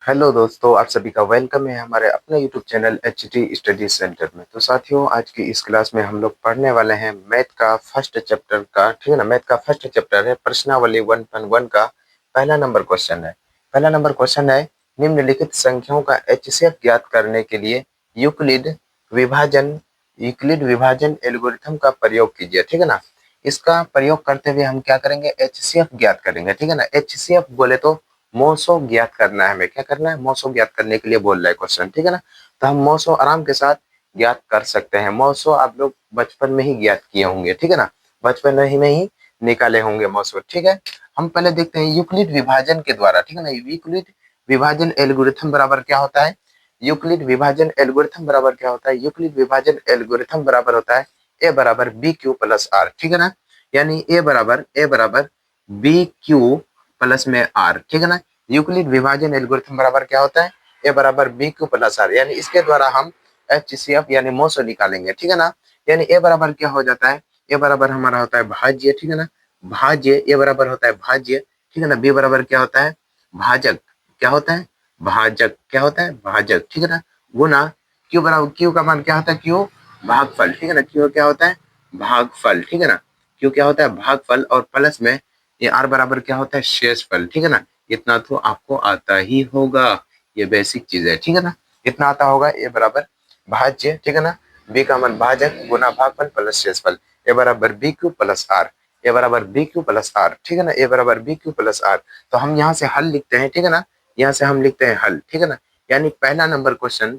Hello दोस्तों, आप सभी का वेलकम है हमारे अपने YouTube channel HT study centre में। तो साथियों, आज की इस क्लास में हम लोग पढ़ने वाले हैं मैथ का फर्स्ट चैप्टर का। ठीक है ना, मैथ का फर्स्ट चैप्टर है प्रश्नावली 1.1 का पहला नंबर क्वेश्चन है। पहला नंबर क्वेश्चन है, निम्नलिखित संख्याओं का एचसीएफ ज्ञात करने के लिए यूक्लिड विभाजन यूक्लिड विभाजन एल्गोरिथम का प्रयोग कीजिए। ठीक है ना, इसका प्रयोग करते हुए हम क्या करेंगे, एचसीएफ ज्ञात करेंगे। ठीक है ना, एचसीएफ बोले तो मोसो ज्ञात करना है। हमें क्या करना है, मोसो ज्ञात करने के लिए बोल रहा है क्वेश्चन। ठीक है ना, तो हम मोसो आराम के साथ ज्ञात कर सकते हैं। मोसो आप लोग बचपन में ही ज्ञात किए होंगे। ठीक है ना, बचपन में ही निकाले होंगे मोसो। ठीक है, हम पहले देखते हैं यूक्लिड विभाजन के द्वारा। ठीक है ना, यूक्लिड विभाजन एल्गोरिथम बराबर क्या होता है, यूक्लिड विभाजन एल्गोरिथम बराबर क्या होता है, यूक्लिड विभाजन एल्गोरिथम बराबर होता है ए बराबर बी क्यू प्लस आर। ठीक है ना, यानी ए बराबर बी क्यू प्लस में आर। ठीक है ना, यूक्लिड विभाजन एल्गोरिथम बराबर क्या होता है, ए बराबर बी क्यू प्लस आर। यानी इसके द्वारा हम एचसीएफ यानी मोसो निकालेंगे। ठीक है ना, यानी ए बराबर क्या हो जाता है, ए बराबर हमारा होता है भाज्य। ठीक है ना, भाज्य, ए बराबर होता है भाज्य। ठीक है ना, बी बराबर क्या होता है, भाजक। क्या होता है, भाजक। क्या होता है, भाजक। ठीक है ना, गुना क्यू बराबर, क्यू का मान क्या होता है, क्यू भागफल। ठीक है ना, क्यू क्या होता है, भागफल। ठीक है ना, क्यू क्या होता है, भागफल। और प्लस में ये आर बराबर क्या होता है, शेषफल। ठीक है ना, इतना तो आपको आता ही होगा, ये बेसिक चीज है। ठीक है ना, इतना आता होगा। ए बराबर भाज्य। ठीक है ना, बी का मान भाजक गुना भागफल प्लस शेषफल। ए बराबर बी क्यू प्लस आर, ए बराबर बी क्यू प्लस आर। ठीक है ना, ए बराबर बी क्यू प्लस आर। तो हम यहाँ से हल लिखते हैं। ठीक है ना, यहाँ से हम लिखते हैं हल। ठीक है ना, यानी पहला नंबर क्वेश्चन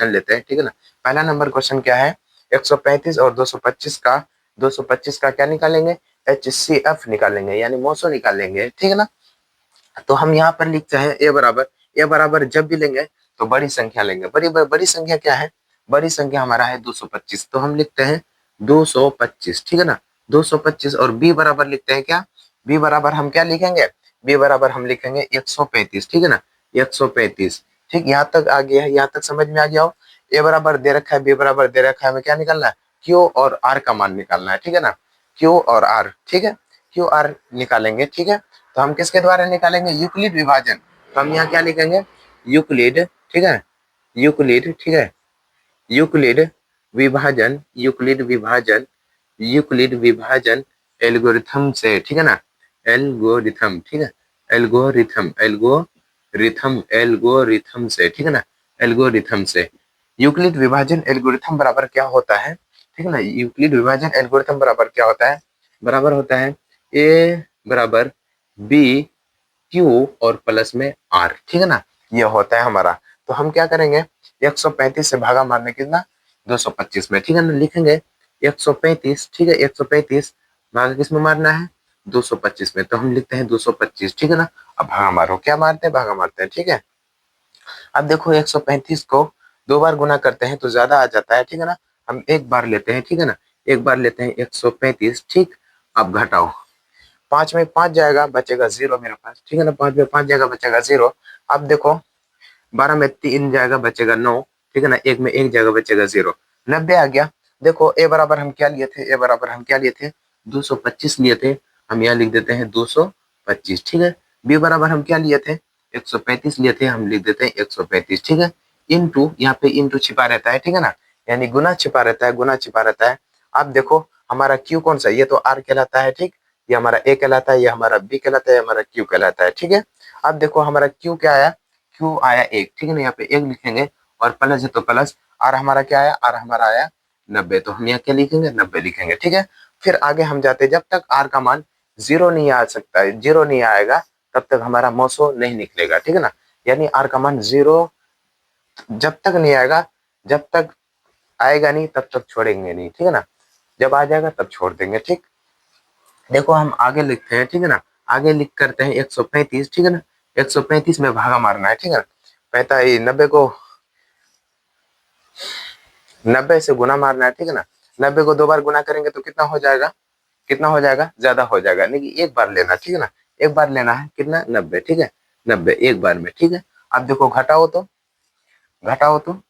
लेते हैं। ठीक है ना, पहला नंबर क्वेश्चन क्या है, 135 और 225 का क्या निकालेंगे, एचसीएफ निकालेंगे, यानी मोसो निकालेंगे। ठीक है ना, तो हम यहाँ पर लिखते हैं ए बराबर जब भी लेंगे तो बड़ी संख्या लेंगे। बड़ी संख्या क्या है, बड़ी संख्या हमारा है 225, तो हम लिखते हैं 225। ठीक है ना, 225। और बी बराबर लिखते हैं क्या, बी बराबर हम क्या लिखेंगे, बी बराबर हम लिखेंगे 135। ठीक है ना, 135। ठीक, यहाँ तक आ गया है, यहाँ तक समझ में आ गया हो। ए बराबर दे रखा है, बी बराबर दे रखा है, हमें क्या निकालना है, क्यू और आर का मान निकालना है। ठीक है ना, क्यू और आर। ठीक है, क्यू आर निकालेंगे। ठीक है, तो हम किसके द्वारा निकालेंगे, यूक्लिड विभाजन। तो हम यहाँ क्या लिखेंगे, यूक्लिड। ठीक है, यूक्लिड। ठीक है, यूक्लिड विभाजन, यूक्लिड विभाजन एल्गोरिथम से। ठीक है ना, एल्गोरिथम। ठीक है, एल्गोरिथम से। ठीक है ना, एल्गोरिथम से यूक्लिड विभाजन एल्गोरिथम बराबर क्या होता है। ठीक है ना, यूक्लिड विभाजन एल्गोरिथम बराबर क्या होता है, बराबर होता है ए बराबर बी क्यू और प्लस में आर। ठीक है ना, ये होता है हमारा। तो हम क्या करेंगे, 135 से भागा मारने कितना, 225 में। ठीक है ना, लिखेंगे 135। ठीक है, 135 भागा किस में मारना है, 225 में। तो हम लिखते हैं 225। ठीक है ना, अब भागा मारो, क्या मारते हैं, भागा मारते हैं। ठीक है, अब देखो 135 को दो बार गुना करते हैं तो ज्यादा आ जाता है। ठीक है ना, हम एक बार लेते हैं। ठीक है ना, एक बार लेते हैं 135। ठीक, अब घटाओ, 5 में 5 जाएगा, बचेगा 0 मेरे पास। ठीक है ना, 5 में 5 जाएगा, बचेगा 0। अब देखो 12 में 3 जाएगा, बचेगा 9। ठीक है ना, 1 में 1 जाएगा, बचेगा 0। 90 आ गया। देखो ए बराबर हम क्या लिए थे, ए बराबर हम क्या लिए थे, 225 लिए थे। हम यहाँ लिख देते हैं 225। ठीक है, बी बराबर हम क्या लिए थे, 135 लिए थे, हम लिख देते हैं 135। ठीक है, इंटू, यहाँ पे इंटू छिपा रहता है। ठीक है ना, यानी गुना छिपा रहता है, गुना छिपा रहता है। अब देखो हमारा क्यू कौन सा है, ये तो आर कहलाता है। ठीक, ये हमारा ए कहलाता है, ये हमारा बी कहलाता है, हमारा क्यू कहलाता है। ठीक है, अब देखो हमारा क्यू क्या आया, क्यू आया 1। ठीक है ना, यहाँ पे 1 लिखेंगे और प्लस है तो प्लस। आर हमारा क्या आया, आर हमारा आया 90, तो हम यहाँ क्या लिखेंगे, 90 लिखेंगे। ठीक है, फिर आगे हम जाते, जब तक आर का मान 0 नहीं आ सकता है, 0 नहीं आएगा, तब तक हमारा मोसो नहीं निकलेगा। ठीक है ना, यानी आर का मान 0 जब तक नहीं आएगा, जब तक आएगा नहीं तब तक छोड़ेंगे नहीं। ठीक है ना, जब आ जाएगा तब छोड़ देंगे। ठीक, देखो हम आगे लिखते हैं। ठीक है ना, आगे लिख करते हैं 135। ठीक है ना, 135 में भागा मारना है। ठीक है, 45 90 को 90 से गुना मारना है। ठीक है ना, 90 को दो बार गुना करेंगे तो कितना हो जाएगा, कितना हो जाएगा, ज्यादा हो जाएगा। लेकिन एक बार लेना। ठीक है ना, एक बार लेना है, कितना, 90। ठीक है, 90 एक बार में। ठीक है, अब देखो घटाओ तो, घटाओ तो,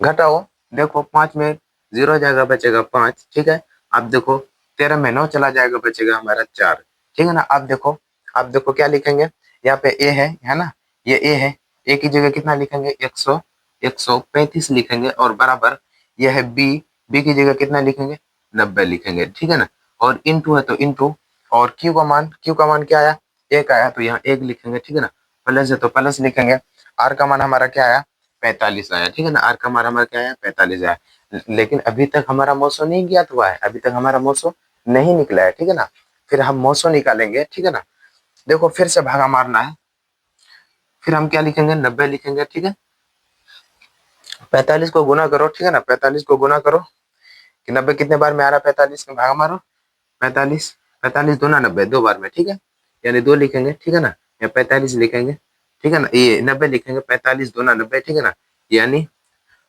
घटाओ। देखो 5 में 0 जाएगा, बचेगा 5। ठीक है, अब देखो 13 में 9 चला जाएगा, बचेगा हमारा 4। ठीक है ना, अब देखो क्या लिखेंगे, यहाँ पे ए है ना, ये ए है, ए की जगह कितना लिखेंगे 135 लिखेंगे और बराबर ये है बी, बी की जगह कितना लिखेंगे 90 लिखेंगे, ठीक है ना। और इनटू है तो इनटू, और क्यू का मान क्या आया, एक आया तो यहाँ एक लिखेंगे, ठीक है ना। प्लस है तो प्लस लिखेंगे। आर का मान हमारा क्या आया 45 आया, ठीक है ना। आर का मान हमारा क्या आया 45 आया। लेकिन अभी तक हमारा मौसो नहीं ज्ञात हुआ है, अभी तक हमारा मौसो नहीं निकला है, ठीक है ना। फिर हम मौसो निकालेंगे, ठीक है ना। देखो फिर से भागा मारना है, फिर हम क्या लिखेंगे 90 लिखेंगे, ठीक है। 45 को गुना करो, ठीक है ना, 45 को गुना करो कि 90 कितने बार में आ रहा है 45 में भागा मारो, 45, 45 दूना 90 दो बार में, ठीक है, यानी दो लिखेंगे, ठीक है ना। या 45 लिखेंगे, ठीक है ना, ये 90 लिखेंगे, 45 दूना 90, ठीक है ना, यानी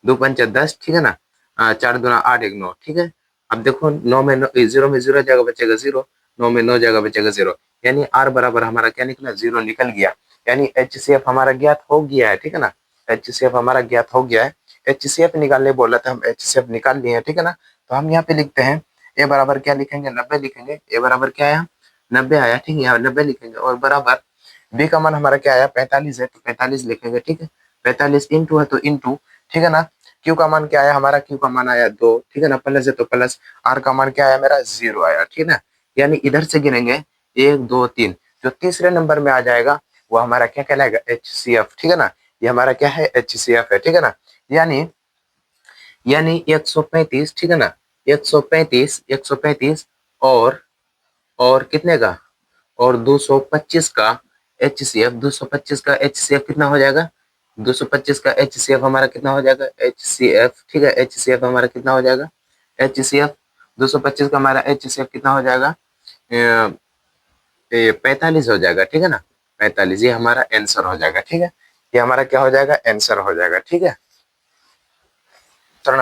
दो पंचा 10, ठीक है ना। चार दूना 8 एक 9, ठीक है। अब देखो 9 में 0 में 0 जगह बचेगा 0, 9 में 9 जगह बचेगा 0, यानी आर बराबर हमारा क्या निकला 0 निकल गया, यानी एचसीएफ हमारा ज्ञात हो गया है, ठीक है ना। एचसीएफ हमारा ज्ञात हो गया है। एचसीएफ निकालने बोला था, हम एचसीएफ निकाल लिए हैं, ठीक है ना। तो हम यहाँ पे लिखते हैं ए बराबर क्या लिखेंगे 90 लिखेंगे, ए बराबर क्या आया 90 आया, ठीक है, यहाँ 90 लिखेंगे और बराबर बी का मान हमारा क्या आया 45 है तो 45 लिखेंगे, ठीक है। 45 इंटू है तो इंटू, ठीक है ना। क्यू का मान क्या आया हमारा, क्यू का मान आया 2, ठीक है ना, प्लस है तो प्लस। आर का मान क्या आया मेरा 0 आया, ठीक है ना। यानी इधर से गिनेंगे 1 2 3, जो तीसरे नंबर में आ जाएगा वो हमारा क्या कहलाएगा एचसीएफ, ठीक है ना। ये हमारा क्या है एचसीएफ है, ठीक है ना। यानी यानी 135, ठीक है ना, 135, 135 और कितने का, और 225 का एचसीएफ, 225 का एचसीएफ कितना हो जाएगा, 225 का एचसीएफ हमारा कितना हो जाएगा एचसीएफ, ठीक है, एचसीएफ हमारा कितना हो जाएगा एचसीएफ, 225 का हमारा एचसीएफ कितना हो जाएगा 45 हो जाएगा, ठीक है ना। 45 ये हमारा आंसर हो जाएगा, ठीक है, ये हमारा क्या हो जाएगा आंसर हो जाएगा, ठीक है। दूसरा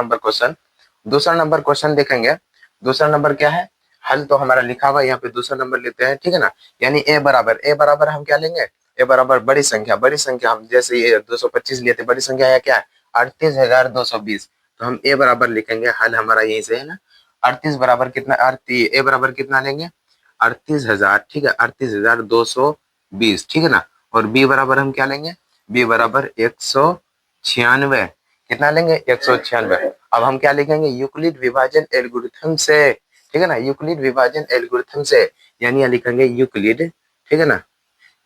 नंबर क्वेश्चन देखेंगे। दूसरा नंबर क्या है, हल तो हमारा लिखा हुआ है यहाँ पे, दूसरा नंबर लेते हैं, ठीक है ना। यानी ए बराबर हम क्या लेंगे, ए बराबर बड़ी संख्या हम जैसे ये 225 लिए थे, बड़ी संख्या है क्या 38,220, तो हम ए बराबर लिखेंगे, हल हमारा यहीं से है ना। 38 बराबर कितना, ए बराबर कितना लेंगे 38,000, ठीक है, 38,220, ठीक है ना। और बी बराबर हम क्या लेंगे, बी बराबर 196, कितना लेंगे 196। अब हम क्या लिखेंगे यूक्लिड विभाजन एल्गोरिथम से, ठीक है ना, यूक्लिड विभाजन एल्गोरिथम से, यानी यहाँ लिखेंगे यूक्लिड, ठीक है ना,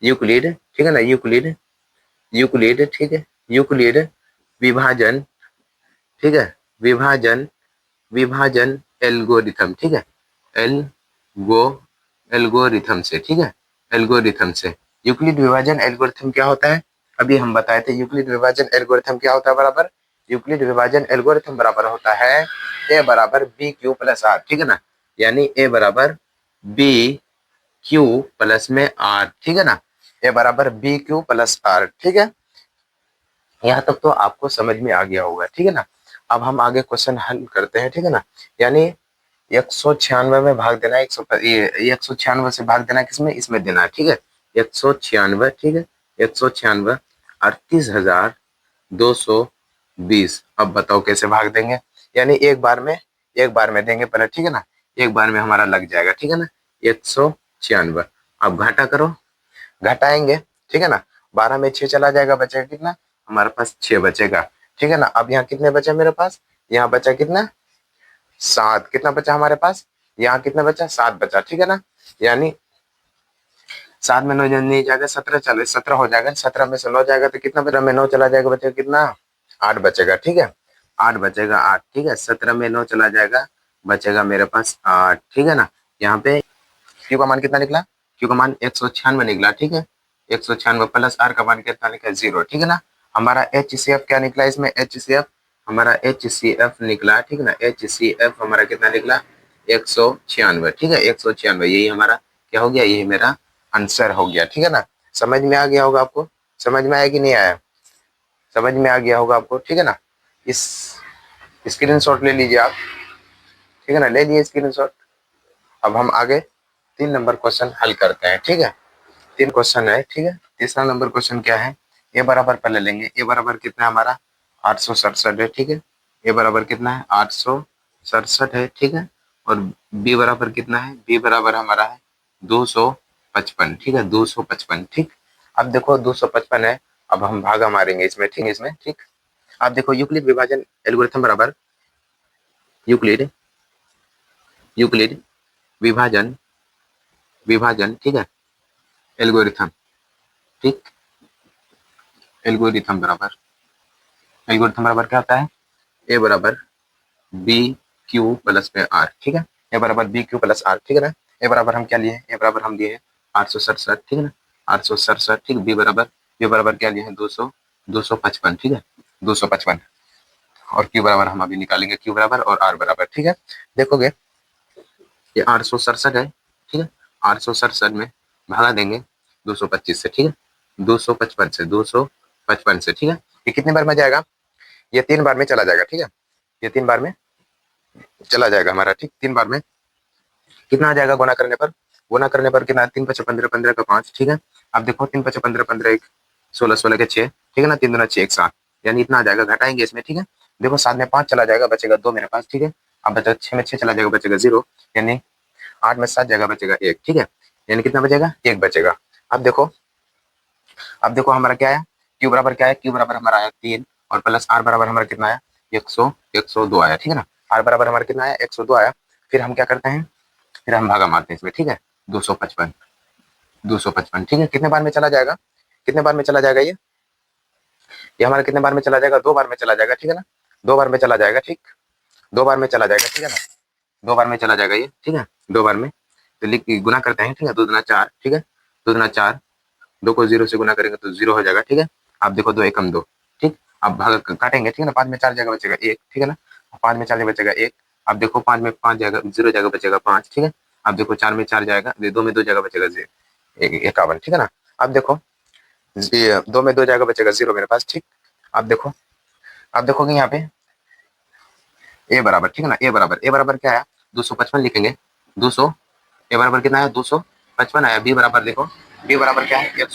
यूक्लिड, ठीक है ना, यूक्लिड, यूक्लिड, ठीक है, यूक्लिड विभाजन, ठीक है, विभाजन, विभाजन एल्गोरिथम, ठीक है, एल्गो एल्गोरिथम से, ठीक है, एल्गोरिथम से। यूक्लिड विभाजन एल्गोरिथम क्या होता है, अभी हम बताए थे यूक्लिड विभाजन एल्गोरिथम क्या होता है बराबर, यूक्लिड विभाजन एल्गोरिथम बराबर होता है ए बराबर बी क्यू प्लस आर, ठीक है ना, यानी ए बराबर बी क्यू प्लस में आर, ठीक है ना, ए बराबर बी क्यू प्लस आर, ठीक है। यहाँ तक तो आपको समझ में आ गया होगा, ठीक है ना। अब हम आगे क्वेश्चन हल करते हैं, ठीक है ना। यानी 196 में भाग देना है, 196 से भाग देना किसमें, इसमें देना है, ठीक है, 196, ठीक है, 196 38,220। अब बताओ कैसे भाग देंगे, यानी एक बार में देंगे पहले, ठीक है ना, एक बार में हमारा लग जाएगा, ठीक है ना। 196 अब घाटा करो, घटाएंगे, ठीक है ना, 12 में 6 चला जाएगा, बचेगा कितना हमारे पास 6 बचेगा, ठीक है ना। अब यहाँ कितने बचे मेरे पास, यहाँ बचा कितना 7, कितना बचा हमारे पास, यहाँ कितना बचा 7 बचा, ठीक है ना। यानी 7 में 9 नहीं जाएगा 17 चले 17 हो जाएगा, 17 में से 9 जाएगा तो कितना बचा, में 9 चला जाएगा बचेगा कितना 8 बचेगा, ठीक है, 8 बचेगा 8, ठीक है, 17 में 9 चला जाएगा बचेगा मेरे पास 8, ठीक है ना। यहाँ पे क्यू का मान कितना निकला, क्यू का मान 196 निकला, ठीक है, 196 प्लस आर का मान कितना निकला 0, ठीक है ना। हमारा एचसीएफ क्या निकला इसमें, एचसीएफ हमारा एचसीएफ निकला, ठीक है ना, एचसीएफ हमारा कितना निकला 196, ठीक है, 196 यही हमारा क्या हो गया, यही मेरा आंसर हो गया, ठीक है ना। समझ में आ गया होगा आपको, समझ में आया कि नहीं आया, समझ में आ गया होगा आपको, ठीक है ना। इस स्क्रीनशॉट ले लीजिए आप, ठीक है ना, ले लीजिए स्क्रीनशॉट। अब हम आगे 3 नंबर क्वेश्चन हल करते हैं, ठीक है, 3 क्वेश्चन है, ठीक है। तीसरा नंबर क्वेश्चन क्या है, ए बराबर पहले लेंगे, ए बराबर कितना है हमारा 867 है, ठीक है, ए बराबर कितना है 867 है, ठीक है। और बी बराबर कितना है, बी बराबर हमारा है 255, ठीक है, 255, ठीक। अब देखो 255 है अब हम भागा मारेंगे इसमें, ठीक है, इसमें, ठीक। आप देखो यूक्लिड विभाजन एल्गोरिथम बराबर यूक्लिड यूक्लिड विभाजन विभाजन, ठीक है, एल्गोरिथम, ठीक। एल्गोरिथम बराबर क्या होता है? ए बराबर बी क्यू प्लस में आर, ठीक है। ए बराबर बी क्यू प्लस आर, ठीक है ना। ए बराबर हम क्या लिए? ए बराबर हम लिए हैं 867, ठीक है ना, 867, ठीक। बी बराबर क्या लिए हैं? 255, ठीक है, 255। और क्यू बराबर हम अभी निकालेंगे, क्यू बराबर और आर बराबर, ठीक है। देखोगे ये 867 है, ठीक है, 867 में भागा देंगे 225 से, ठीक है, 255 से, 255 से, ठीक है। ये कितने बार में जाएगा? ये 3 बार में चला जाएगा, ठीक है, ये 3 बार में चला जाएगा हमारा, ठीक। 3 बार में कितना आ जाएगा गुना करने पर? गुना करने पर कितना? 3 5 15, 15 का 5, ठीक है। अब देखो 3 5 15, 15 1 16, 16 के 6, ठीक है ना, 3 दूना 6 1 7, यानी इतना आ जाएगा। घटाएंगे इसमें, ठीक है। देखो 7 में 5 चला जाएगा, बचेगा 2 मेरे पास, ठीक है। अब बचा 6 में 6 चला जाएगा, बचेगा 0, यानी 8 में 7 जाएगा, बचेगा 1, ठीक है, यानी कितना बचेगा? 1 बचेगा। अब देखो हमारा क्या है? क्यू बराबर क्या है? क्यू बराबर हमारा आया 3 और प्लस आर बराबर हमारा कितना आया? 102 आया, ठीक है ना। आर बराबर हमारा कितना आया? 102 आया। फिर हम क्या करते हैं? फिर हम भागा मारते हैं इसमें, ठीक है, 255, 255, ठीक है। कितने बार में चला जाएगा? कितने बार में चला जाएगा ये हमारा कितने बार में चला जाएगा? 2 बार में चला जाएगा, ठीक है ना, 2 बार में चला जाएगा, ठीक, 2 बार में चला जाएगा, ठीक है ना, 2 बार में चला जाएगा ये, ठीक है, 2 बार में। तो लिख गुना करते हैं, ठीक है, 2 दूना 4, ठीक है, 2 दूना 4, 2 को 0 से गुना करेंगे तो 0 हो जाएगा, ठीक है। आप देखो 2 एकम 2, ठीक। अब भाग काटेंगे, ठीक है ना, 5 में 4 जगह बचेगा 1, ठीक है ना, 5 में 4 जगह बचेगा 1। अब देखो 5 में 5 जगह 0 जगह बचेगा 5, ठीक है। अब देखो 4 में 4 जाएगा, 2 में 2 जगह बचेगा 51, ठीक है ना। अब देखो 2 में 2 जगह बचेगा 0 मेरे पास, ठीक। अब देखोगे यहाँ पे ए बराबर, ठीक है ना, ए बराबर क्या आया? 255 लिखेंगे, 200। ए बराबर कितना आया? 255 आया। बी बराबर देखो, बी बराबर क्या है?